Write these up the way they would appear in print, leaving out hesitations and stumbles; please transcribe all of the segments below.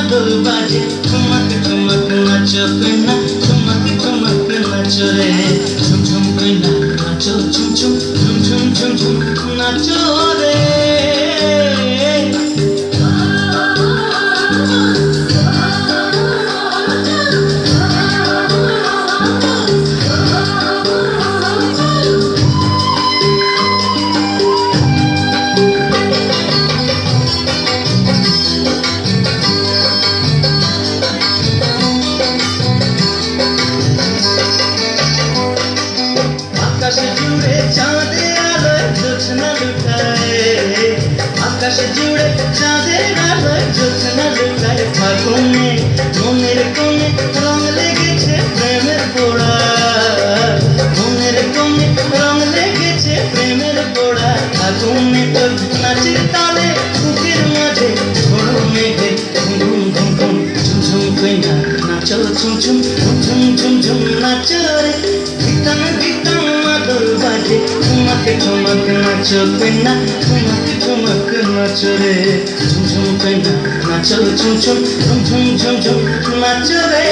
মাদল বাজে ঠুমক ঠুমক নাচো কইনা ঠুমক ঠুমক নাচো রে ঝুম ঝুম কইনা নাচো ঝুম ঝুম ঝুম ঝুম ঝুম ঝুম নাচো রে আকাশ জুড়ে চাঁদের আলোয় জ্যোৎস্না লুটায় আকাশ জুড়ে চাঁদের আলোয় জ্যোৎস্না লুটায় ফাগুনে মনের কোণে রং লেগেছে প্রেমের পোড়া মনের কোণে রং লেগেছে প্রেমের পোড়া ফাগুনে তোর নাচের তালে বুকের মাঝে ঝোড়ো মেঘে ঘুম ঘুম ঘুম ঝুম ঝুম কইনা নাচো ঝুম ঝুম ঝুম ঝুম ঝুম নাচো রে গীতান গীতান মাদল বাজে ঠুমক ঠুমক নাচো কইনা ঠুমক ঠুমক নাচো রে ঝুম ঝুম কইনা নাচো ঝুম ঝুম ঝুম ঝুম ঝুম ঝুম নাচো রে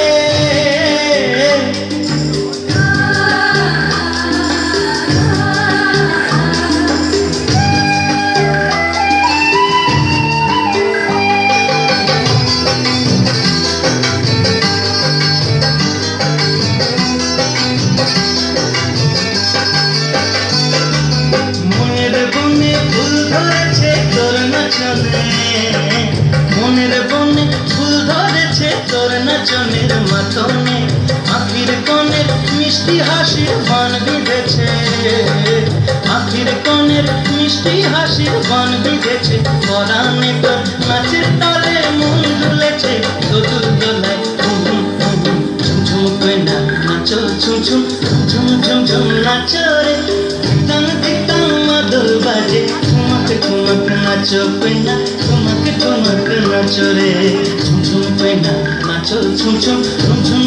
মনের বনে ফুল ধরেছে তোর নাচনের মাতনে আখির কোণের মিষ্টি হাসির বান বিঁধেছে আখির কোণের মিষ্টি হাসির বান বিঁধেছে পরাণে তোর নাচের তালে মন দুলেছে দোদুল দোলায় ঝুম ঝুম কইনা নাচো ঝুম ঝুম ঝুম ঝুম ঝুম নাচো রে দিতাম দিতাম মাদল বাজে ঠুমক ঠুমক নাচো কইনা ঠুমক ঠুমক নাচো রে ঝুম ঝুম কইনা নাচো ঝুম ঝুম ঝুম ঝুম